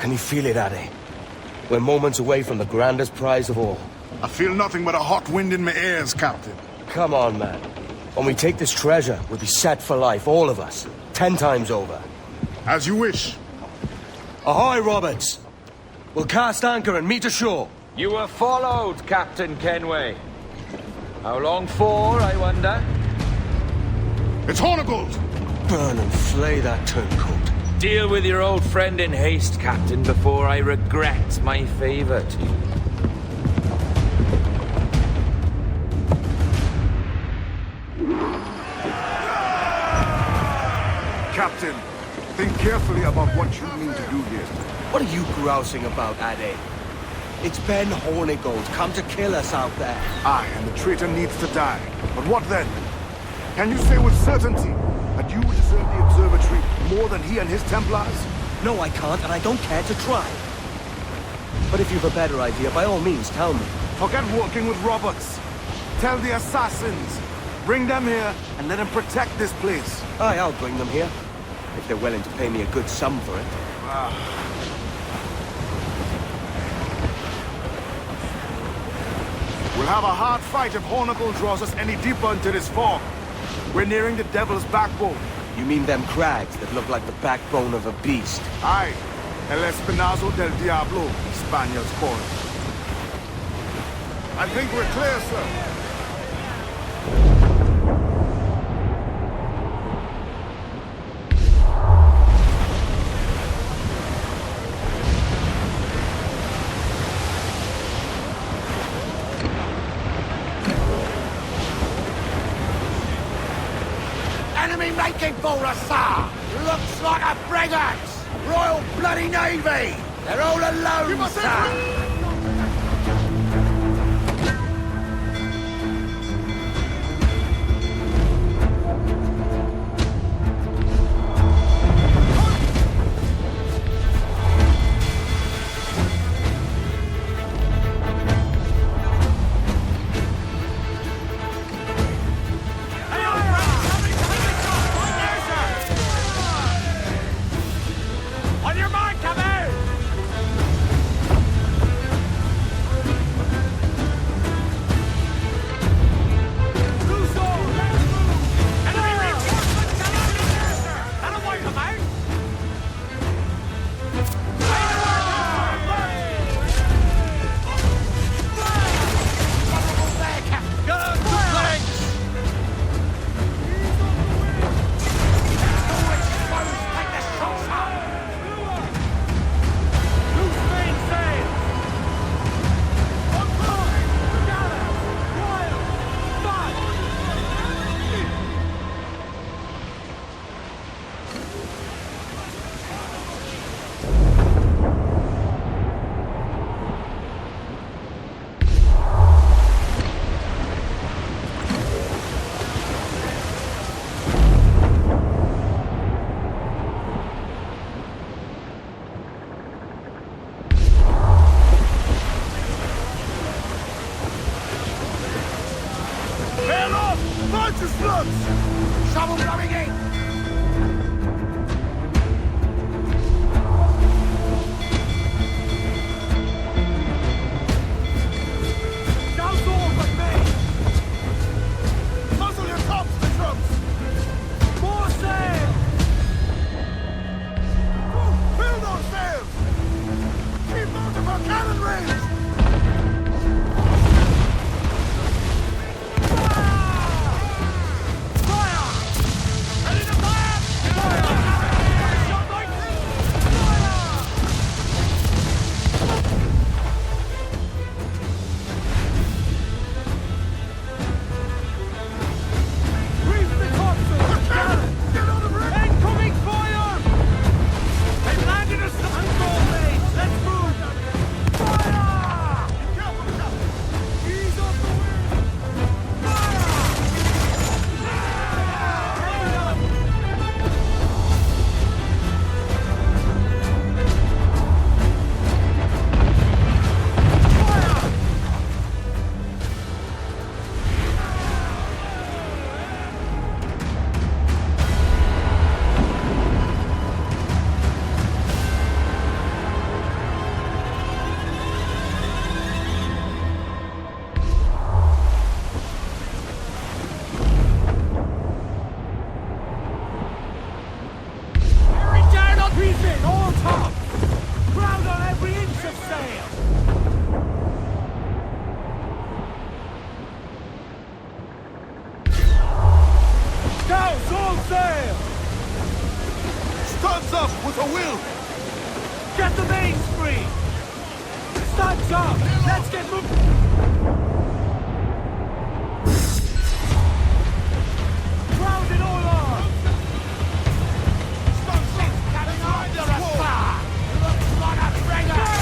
Can you feel it, Addy? We're moments away from the grandest prize of all. I feel nothing but a hot wind in my ears, Captain. Come on, man. When we take this treasure, we'll be set for life, all of us. 10 times over. As you wish. Ahoy, Roberts! We'll cast anchor and meet ashore. You were followed, Captain Kenway. How long for, I wonder? It's Hornigold! Burn and flay that turncoat. Deal with your old friend in haste, Captain, before I regret my favor to you. Captain, think carefully about what you mean to do here. What are you grousing about, Addy? It's Ben Hornigold, come to kill us out there. Aye, and the traitor needs to die. But what then? Can you say with certainty that you deserve the observatory more than he and his Templars? No, I can't, and I don't care to try. But if you've a better idea, by all means, tell me. Forget working with Roberts. Tell the assassins. Bring them here and let them protect this place. Aye, I'll bring them here. If they're willing to pay me a good sum for it. We'll have a hard fight if Hornigold draws us any deeper into this fog. We're nearing the Devil's Backbone. You mean them crags that look like the backbone of a beast? Aye. El Espinazo del Diablo, Spaniards call it. I think we're clear, sir. Enemy making for us, sir! Looks like a frigate! Royal Bloody Navy! They're all alone, sir! Shovel going in! sail! Scouts, all sail! Studs up with a will! Get the mains free! Studs up! Let's get moving! Grounded all arms! Coming under us, sir! Looks like a frigate!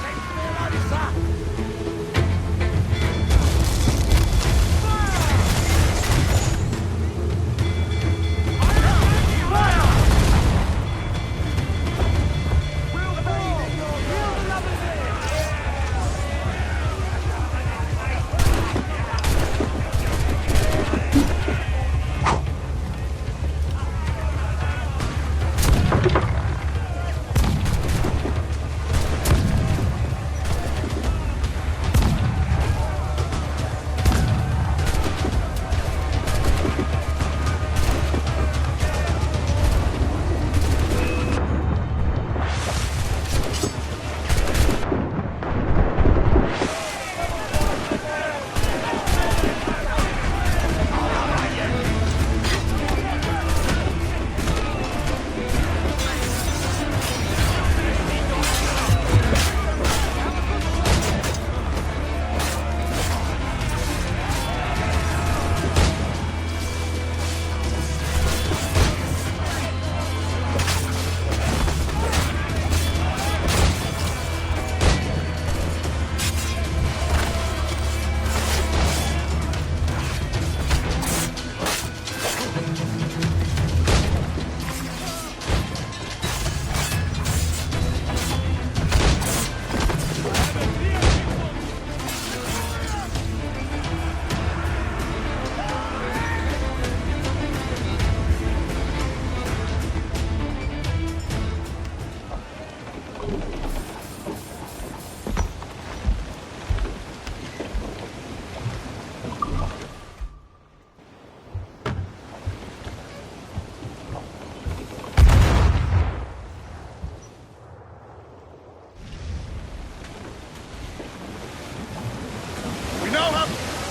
Take me ready, sir!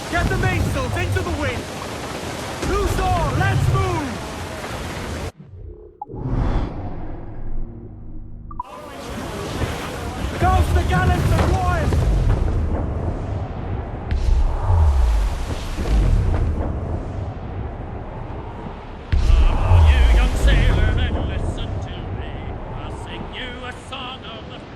Get the mainsails into the wind! Loose all, let's move! Douse the gallants and royals! You young sailor, then listen to me. I'll sing you a song of the free.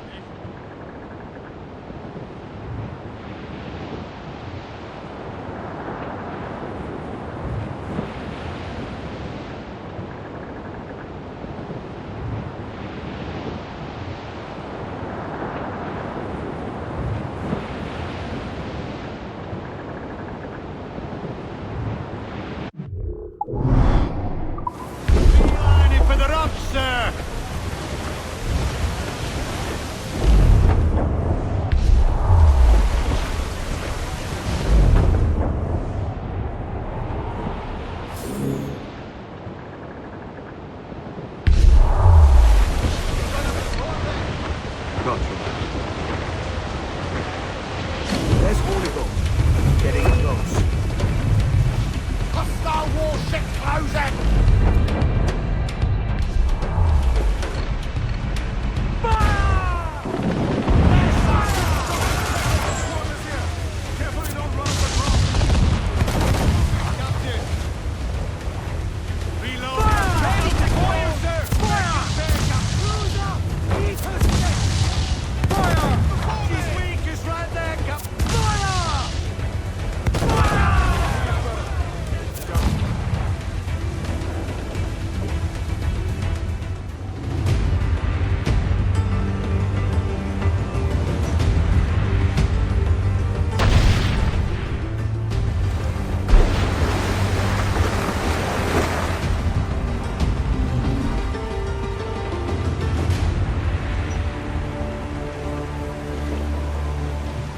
Lining for the rocks, sir! There's Holy Ghost. Getting close. Hostile warship closing! Carefully, don't run the wrong. Reload! Ready to fire, sir! Fire! Cruise up! Eat her stick! Fire! She's weak, is right there, Captain! Fire!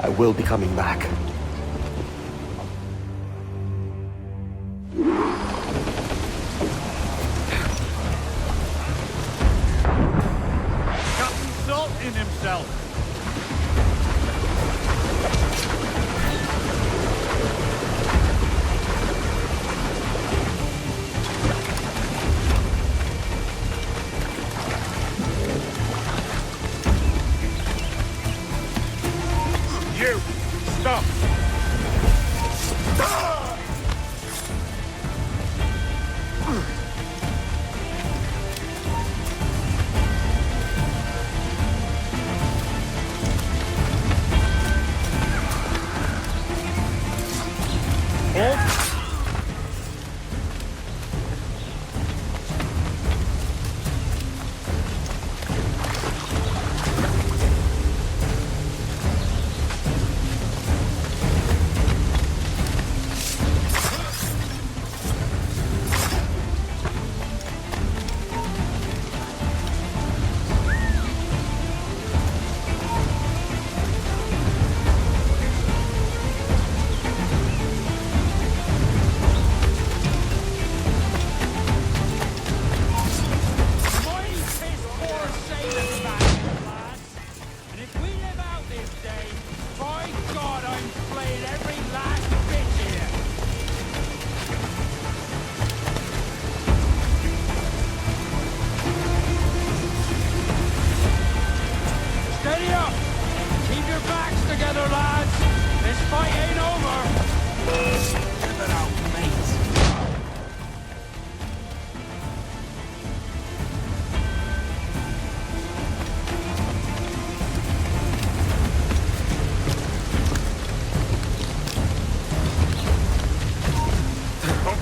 I will be coming back. Captain Salt in him, yourself. You! Stop!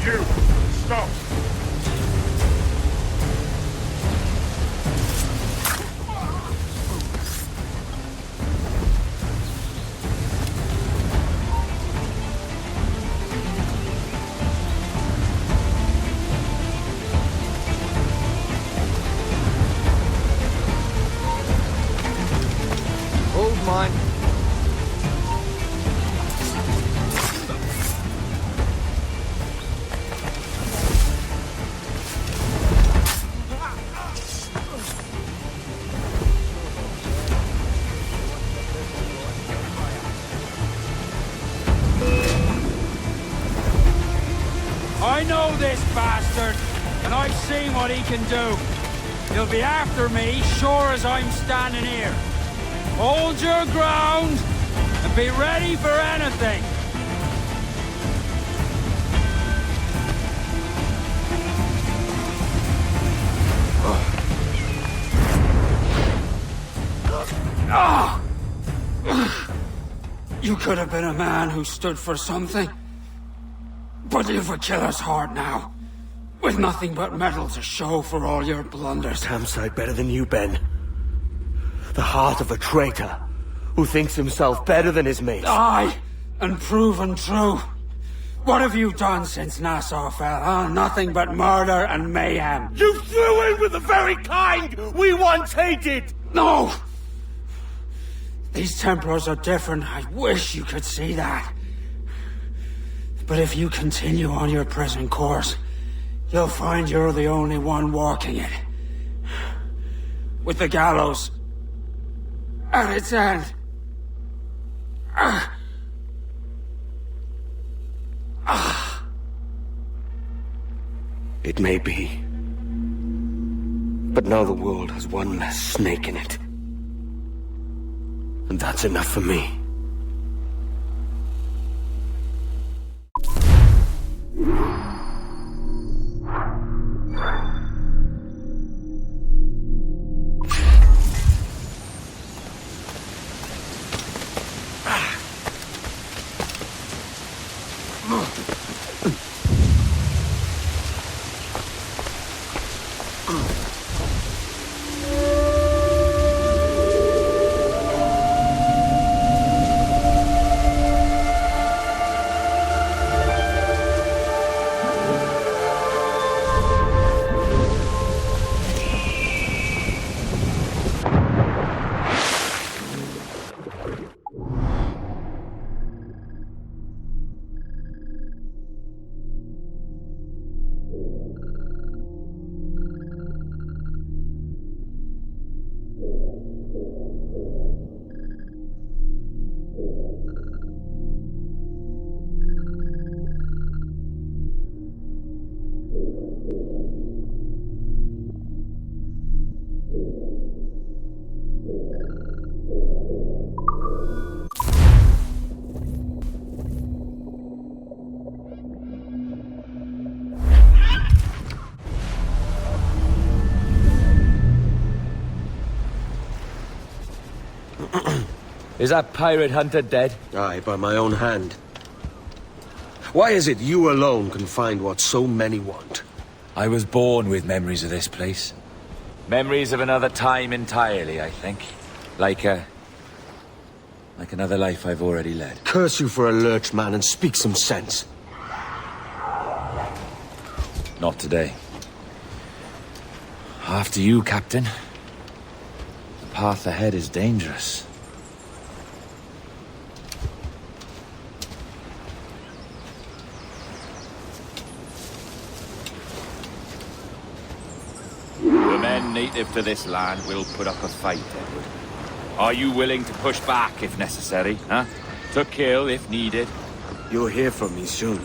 You! Stop! Hold mine. I know this bastard, and I've seen what he can do. He'll be after me, sure as I'm standing here. Hold your ground, and be ready for anything. You could have been a man who stood for something. But you've a killer's heart now. With nothing but metal to show for all your blunders. Damn sight better than you, Ben. The heart of a traitor who thinks himself better than his mates. Aye, and proven true. What have you done since Nassau fell, huh? Nothing but murder and mayhem. You threw in with the very kind we once hated! No! These Templars are different. I wish you could see that. But if you continue on your present course, you'll find you're the only one walking it. With the gallows at its end. It may be. But now the world has one less snake in it. And that's enough for me. Is that pirate hunter dead? Aye, by my own hand. Why is it you alone can find what so many want? I was born with memories of this place. Memories of another time entirely, I think. Like another life I've already led. Curse you for a lurch, man, and speak some sense. Not today. After you, Captain. The path ahead is dangerous. The men native to this land will put up a fight, Edward. Are you willing to push back if necessary, huh? To kill if needed? You'll hear from me soon.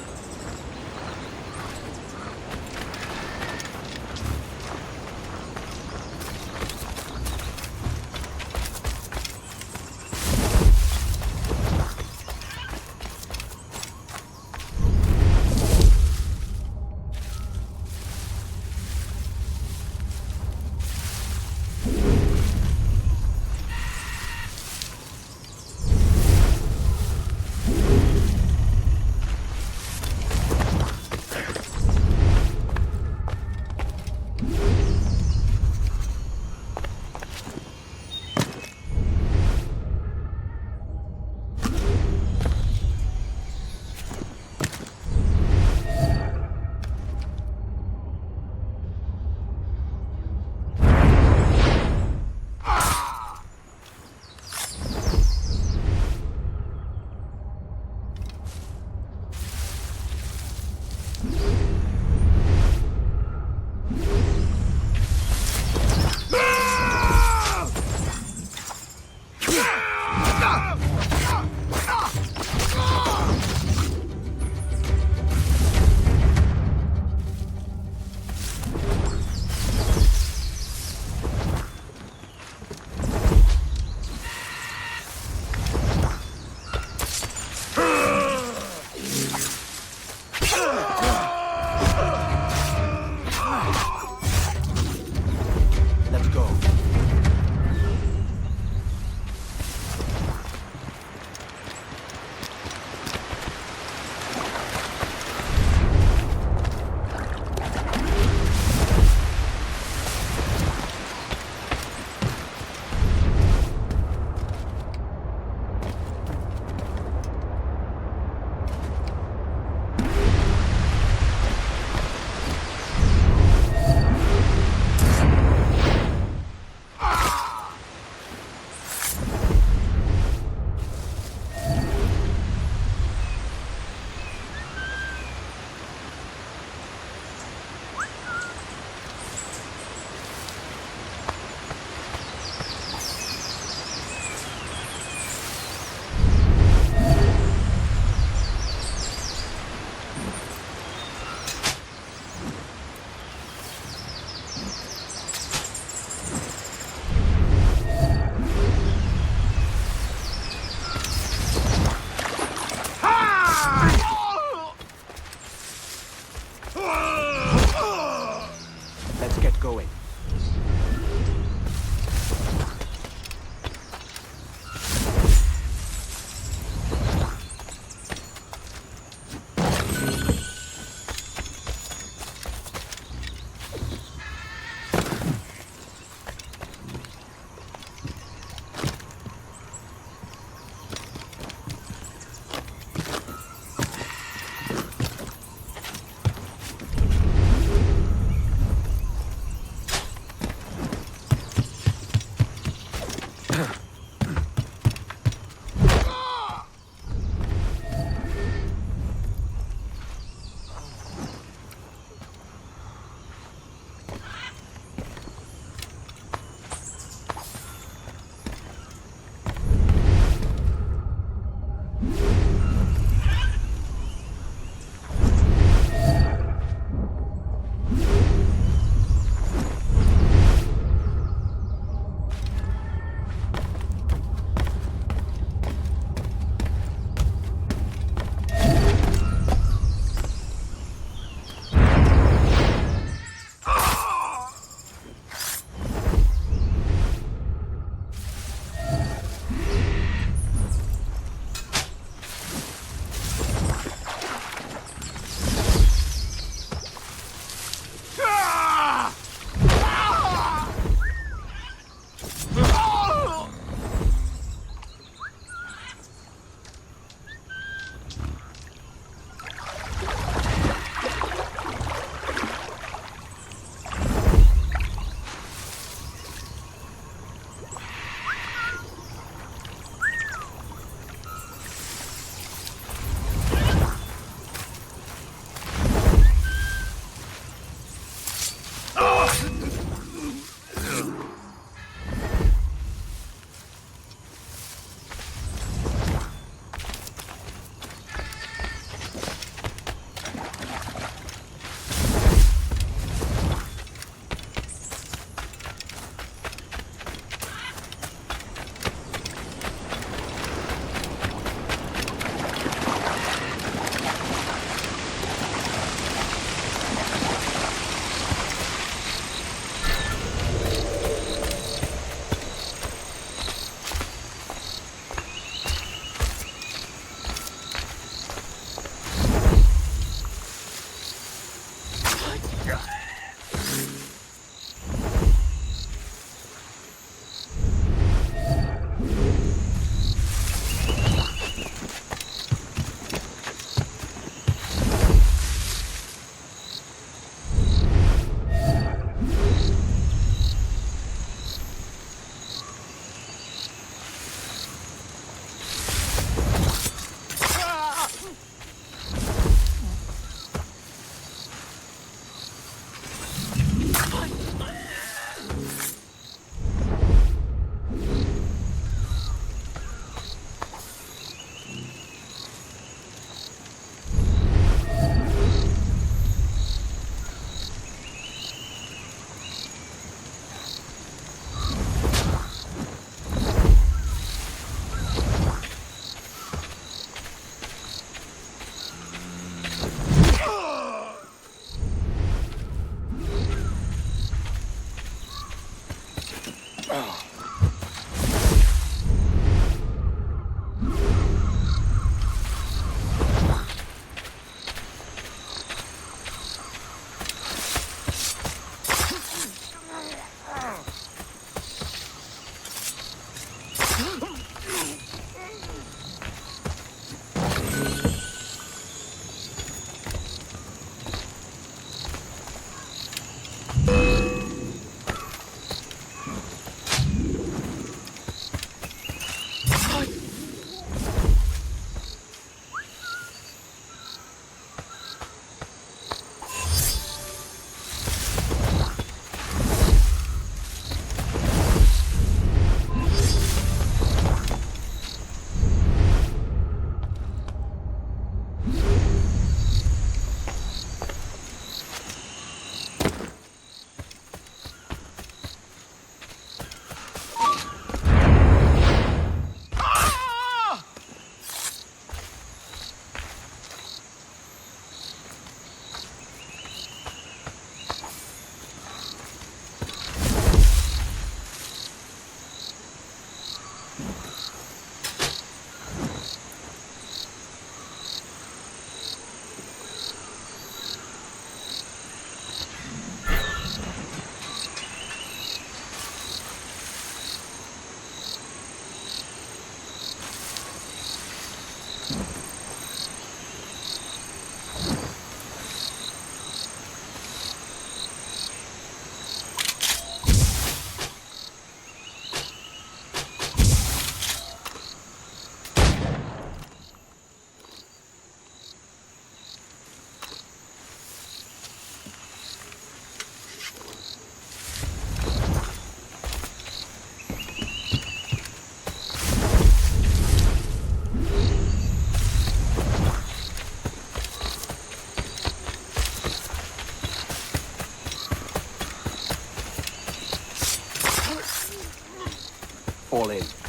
Fall in.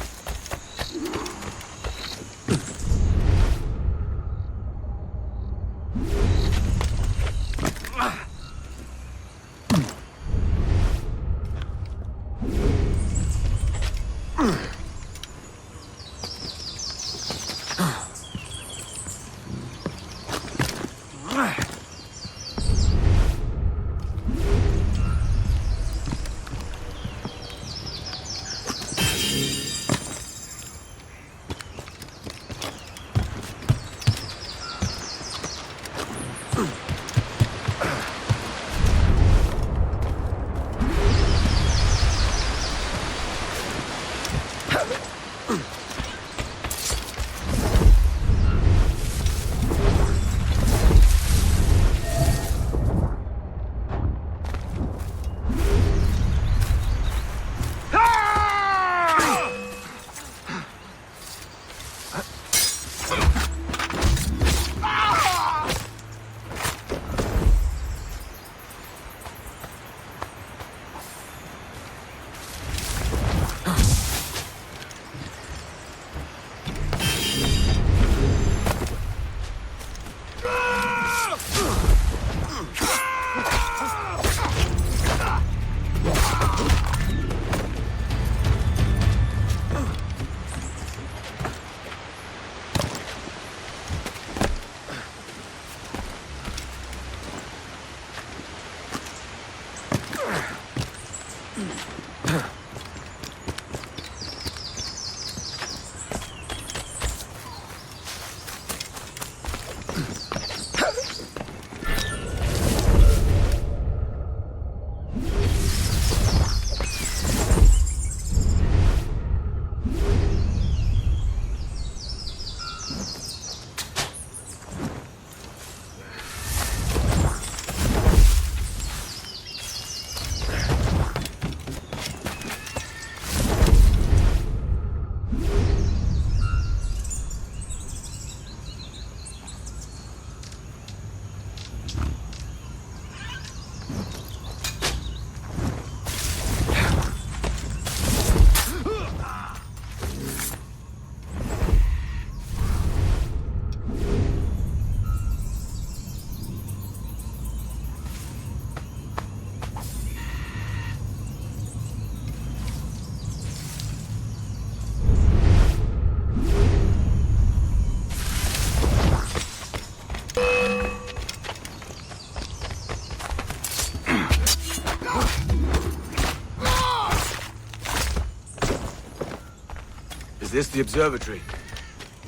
Is this the observatory?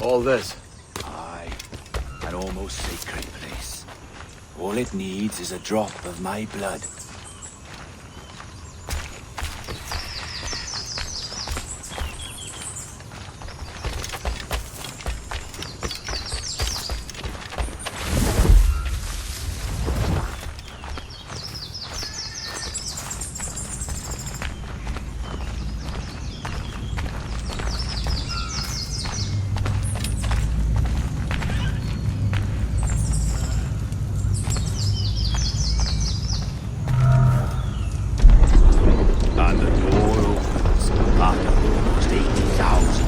All this? Aye, an almost sacred place. All it needs is a drop of my blood. And the door opens after almost 80,000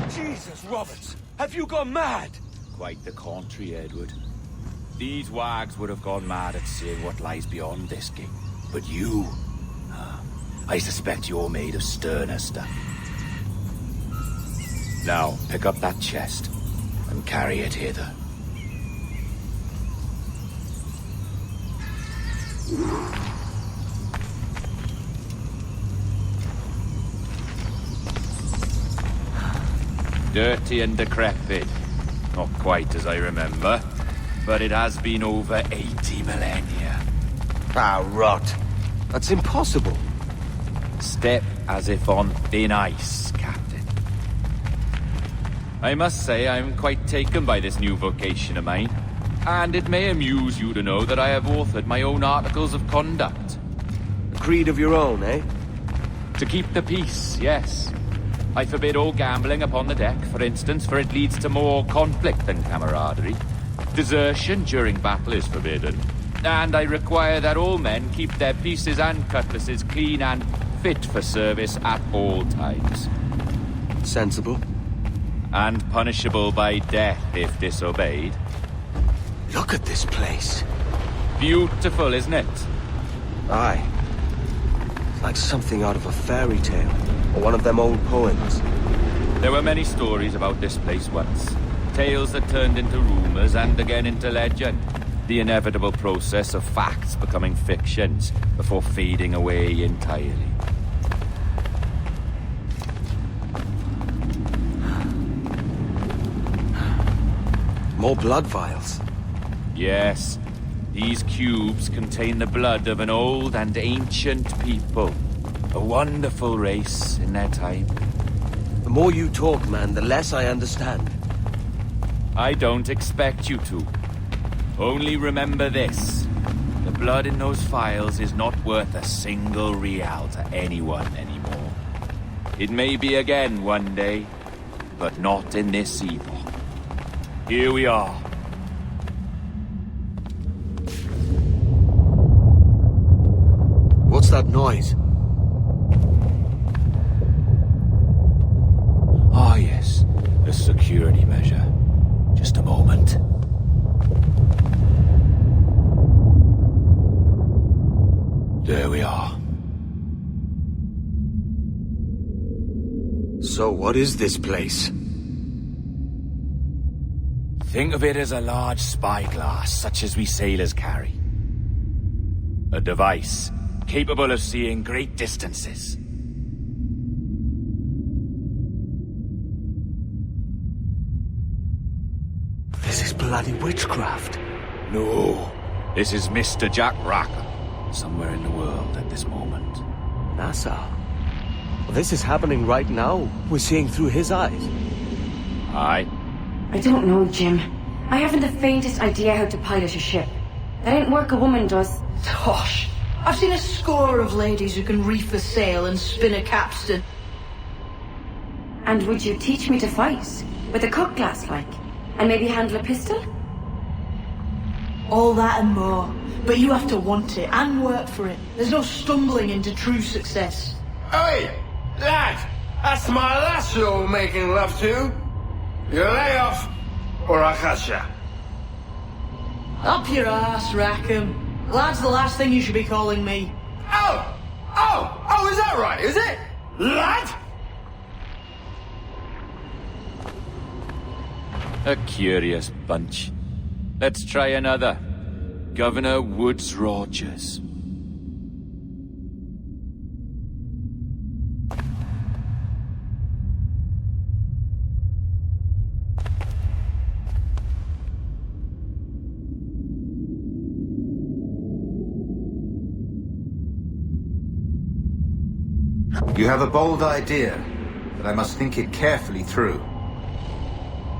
years. Jesus, Roberts! Have you gone mad? Quite the contrary, Edward. These wags would have gone mad at seeing what lies beyond this gate. But you... I suspect you're made of sterner stuff. Now, pick up that chest and carry it hither. Dirty and decrepit. Not quite as I remember, but it has been over 80 millennia. Ah, rot. That's impossible. Step as if on thin ice, Captain. I must say I'm quite taken by this new vocation of mine, and it may amuse you to know that I have authored my own articles of conduct. A creed of your own, eh? To keep the peace, yes. I forbid all gambling upon the deck, for instance, for it leads to more conflict than camaraderie. Desertion during battle is forbidden. And I require that all men keep their pieces and cutlasses clean and fit for service at all times. Sensible. And punishable by death if disobeyed. Look at this place. Beautiful, isn't it? Aye. It's like something out of a fairy tale, or one of them old poems. There were many stories about this place once. Tales that turned into rumors and again into legend. The inevitable process of facts becoming fictions before fading away entirely. More blood vials. Yes, these cubes contain the blood of an old and ancient people. A wonderful race in their time. The more you talk, man, the less I understand. I don't expect you to. Only remember this. The blood in those files is not worth a single real to anyone anymore. It may be again one day, but not in this epoch. Here we are. What's that noise? Ah, yes. A security measure. Just a moment. There we are. So what is this place? Think of it as a large spyglass, such as we sailors carry. A device capable of seeing great distances. This is bloody witchcraft. No, this is Mr. Jack Rackham, somewhere in the world at this moment. NASA. Well, this is happening right now. We're seeing through his eyes. Aye. I don't know, Jim. I haven't the faintest idea how to pilot a ship. That ain't work a woman does. Tosh. I've seen a score of ladies who can reef a sail and spin a capstan. And would you teach me to fight? With a cutlass, like? And maybe handle a pistol? All that and more. But you have to want it and work for it. There's no stumbling into true success. Hey, lad! That's my lass you're making love to. You lay off, or I'll catch ya. Up your ass, Rackham. Lad's the last thing you should be calling me. Oh, is that right, is it? Lad? A curious bunch. Let's try another. Governor Woods Rogers. You have a bold idea, but I must think it carefully through.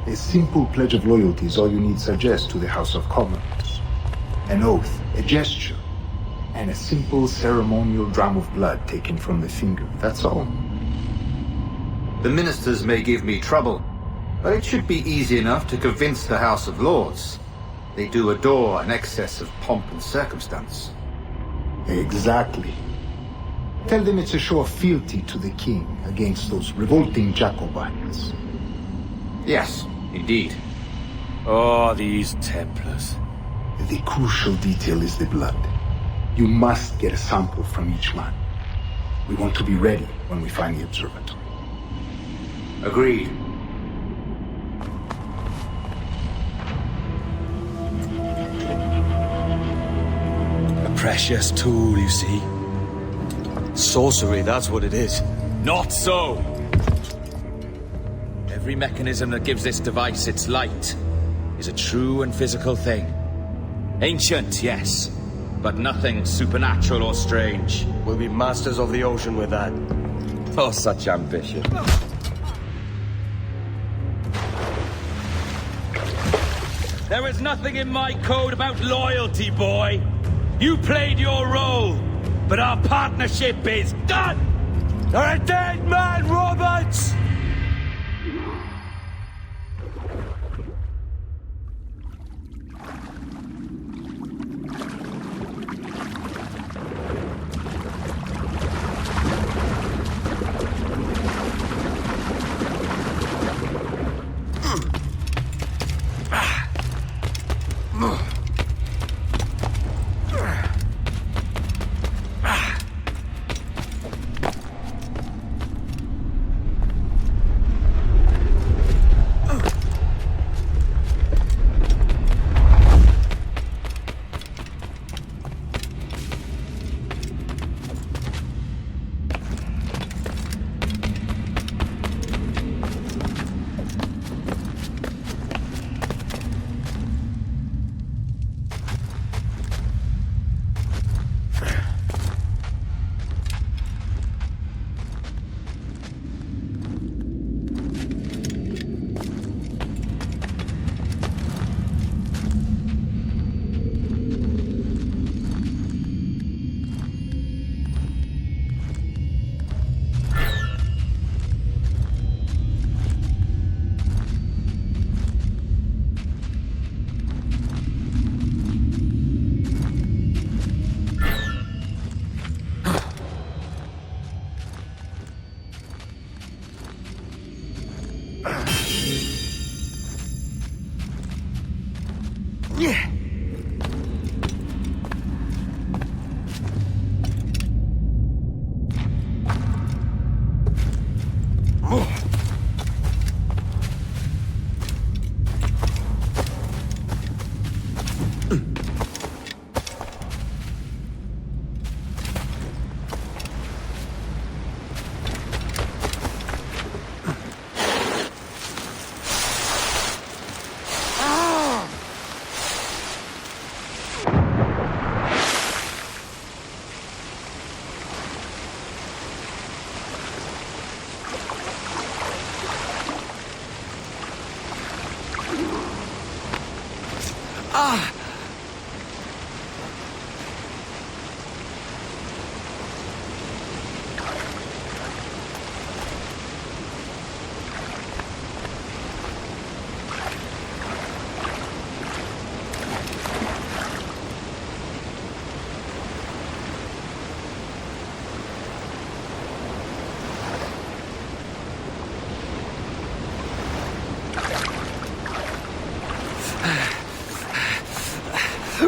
A simple pledge of loyalty is all you need suggest to the House of Commons. An oath, a gesture, and a simple ceremonial dram of blood taken from the finger. That's all. The ministers may give me trouble, but it should be easy enough to convince the House of Lords. They do adore an excess of pomp and circumstance. Exactly. Tell them it's a show of fealty to the king against those revolting Jacobites. Yes, indeed. Oh, these Templars. The crucial detail is the blood. You must get a sample from each man. We want to be ready when we find the observatory. Agreed. A precious tool, you see. Sorcery, that's what it is. Not so! Every mechanism that gives this device its light is a true and physical thing. Ancient, yes, but nothing supernatural or strange. We'll be masters of the ocean with that. Oh, such ambition. There is nothing in my code about loyalty, boy. You played your role, but our partnership is done! You're a dead man, Roberts!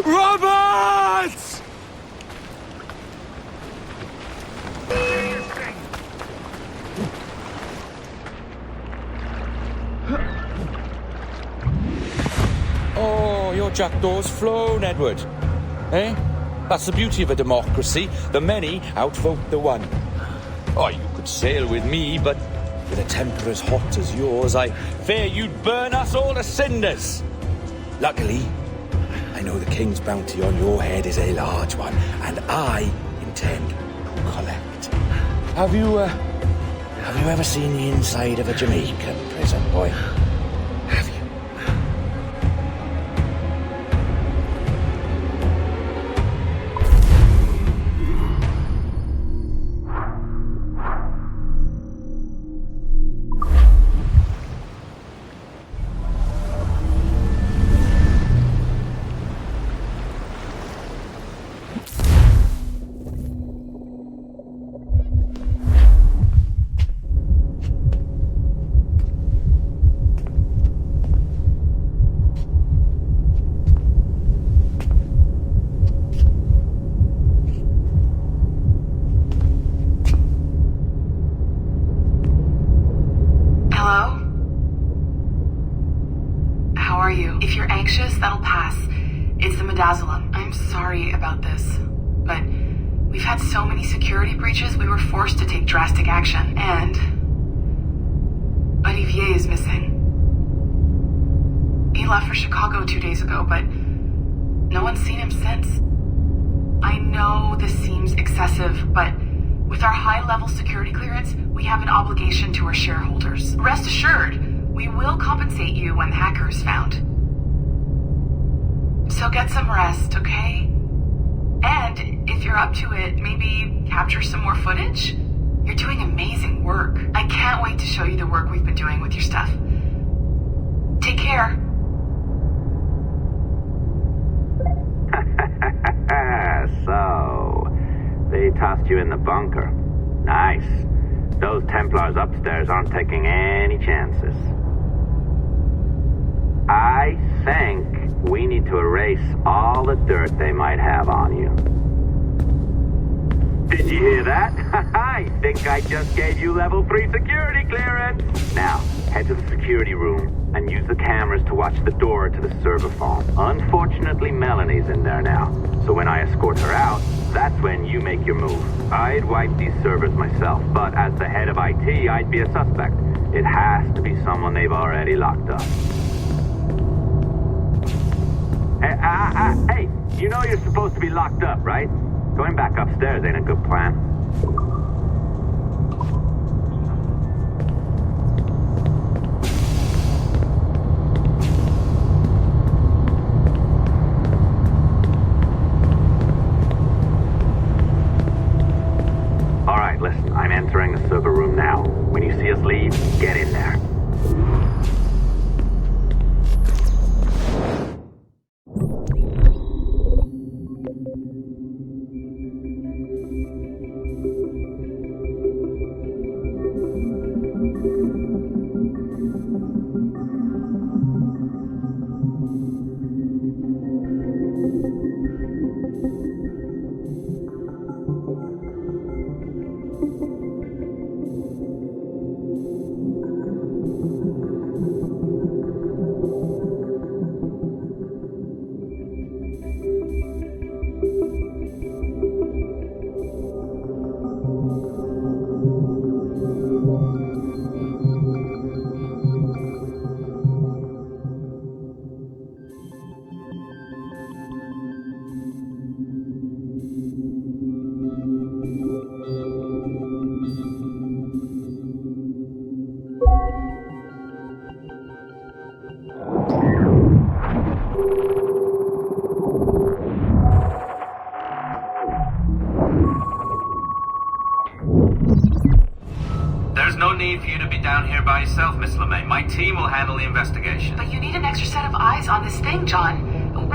Roberts! Oh, your jackdaw's flown, Edward. Eh? That's the beauty of a democracy. The many outvote the one. Oh, you could sail with me, but with a temper as hot as yours, I fear you'd burn us all to cinders. Luckily, I know the king's bounty on your head is a large one, and I intend to collect. Have you ever seen the inside of a Jamaican prison, boy? Have you? That'll pass. It's the midazolam. I'm sorry about this, but we've had so many security breaches, we were forced to take drastic action, and Olivier is missing. He left for Chicago 2 days ago, but no one's seen him since. I know this seems excessive, but with our high-level security clearance, we have an obligation to our shareholders. Rest assured, we will compensate you when the hacker is found. So get some rest, okay? And if you're up to it, maybe capture some more footage? You're doing amazing work. I can't wait to show you the work we've been doing with your stuff. Take care. So, they tossed you in the bunker. Nice. Those Templars upstairs aren't taking any chances. I think we need to erase all the dirt they might have on you. Did you hear that? I think I just gave you level 3 security clearance. Now, head to the security room and use the cameras to watch the door to the server farm. Unfortunately, Melanie's in there now. So when I escort her out, that's when you make your move. I'd wipe these servers myself, but as the head of IT, I'd be a suspect. It has to be someone they've already locked up. Hey, you know you're supposed to be locked up, right? Going back upstairs ain't a good plan. All right, listen, I'm entering the server room now. When you see us leave, get in there. By yourself, Miss LeMay. My team will handle the investigation. But you need an extra set of eyes on this thing, John.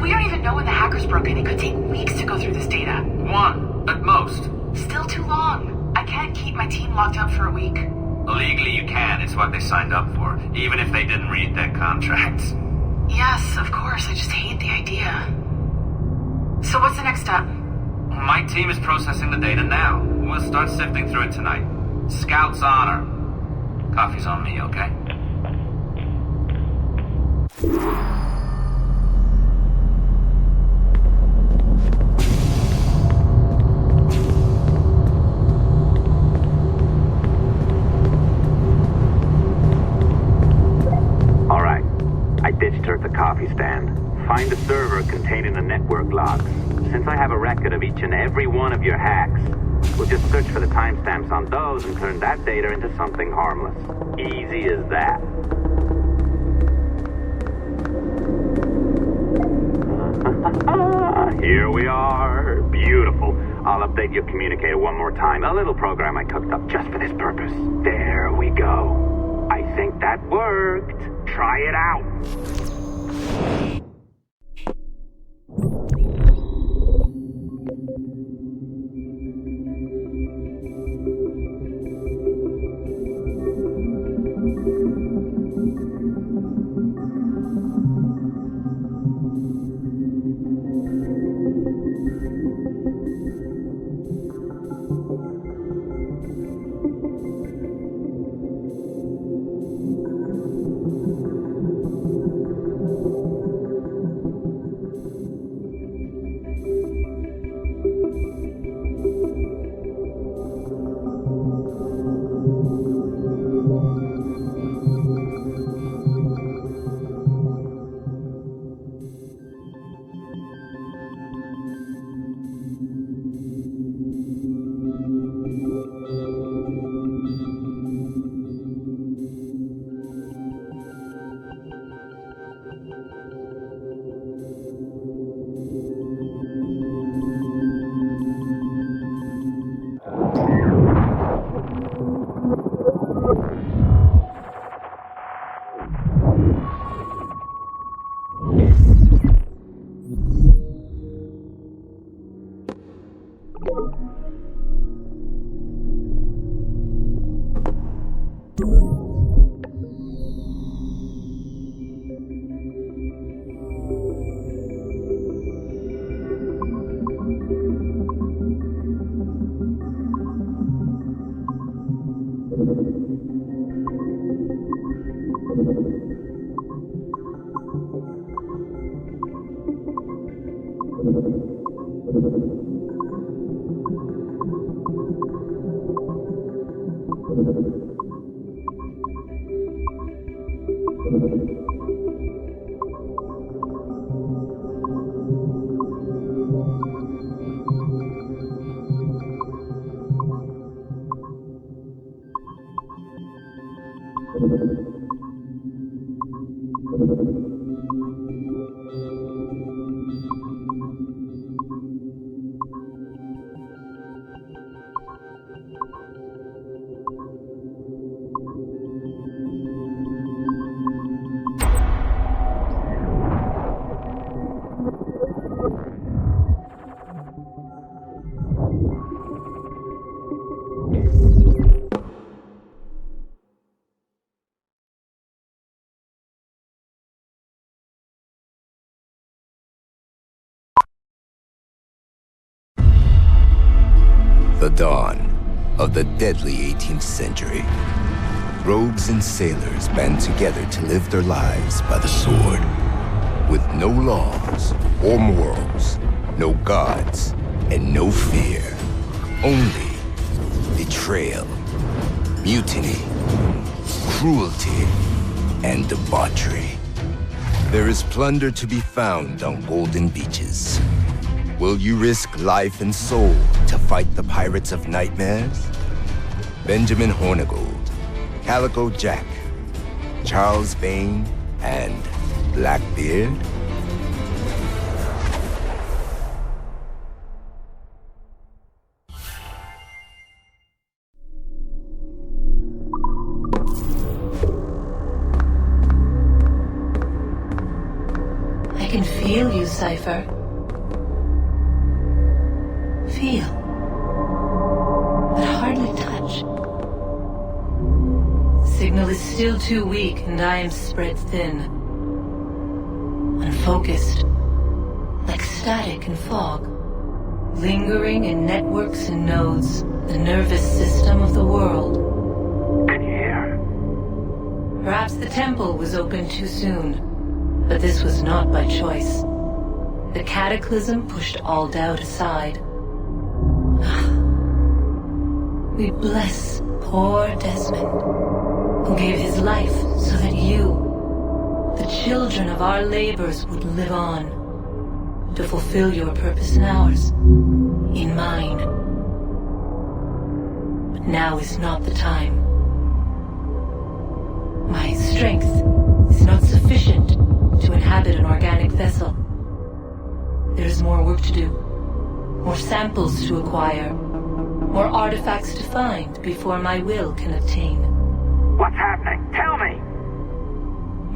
We don't even know when the hackers broke in. It could take weeks to go through this data. 1, at most. Still too long. I can't keep my team locked up for a week. Legally, you can. It's what they signed up for, even if they didn't read their contracts. Yes, of course. I just hate the idea. So what's the next step? My team is processing the data now. We'll start sifting through it tonight. Scout's honor. Coffee's on me, okay? All right. I ditched her at the coffee stand. Find the server containing the network logs. Since I have a record of each and every one of your hacks, We'll just search for the timestamps on those and turn that data into something harmless. Easy as that. Here we are. Beautiful. I'll update your communicator one more time. A little program I cooked up just for this purpose. There we go. I think that worked. Try it out. The dawn of the deadly 18th century. Rogues and sailors band together to live their lives by the sword. With no laws or morals, no gods, and no fear. Only betrayal, mutiny, cruelty, and debauchery. There is plunder to be found on golden beaches. Will you risk life and soul to fight the pirates of nightmares? Benjamin Hornigold, Calico Jack, Charles Vane, and Blackbeard? I can feel you, Cypher. Feel, but hardly touch. Signal is still too weak, and I am spread thin. Unfocused, like static and fog. Lingering in networks and nodes, the nervous system of the world. Can you hear? Perhaps the temple was opened too soon, but this was not by choice. The cataclysm pushed all doubt aside. We bless poor Desmond, who gave his life so that you, the children of our labors, would live on, to fulfill your purpose in ours, in mine. Now is not the time. My strength is not sufficient to inhabit an organic vessel. There is more work to do, more samples to acquire, more artifacts to find before my will can obtain. What's happening? Tell me!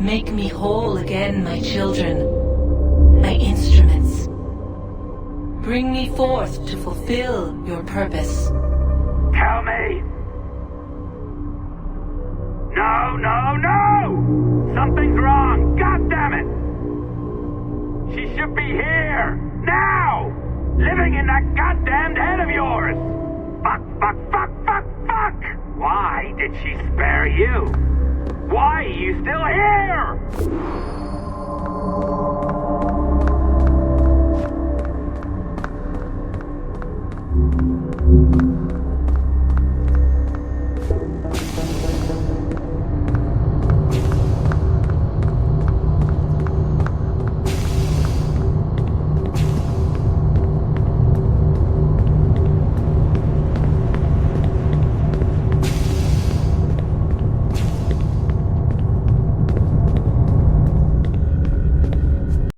Make me whole again, my children, my instruments. Bring me forth to fulfill your purpose. Tell me! No, no, no! Something's wrong! God damn it! She should be here! Now! Living in that goddamned head of yours! Fuck, fuck, fuck, fuck, fuck! Why did she spare you? Why are you still here?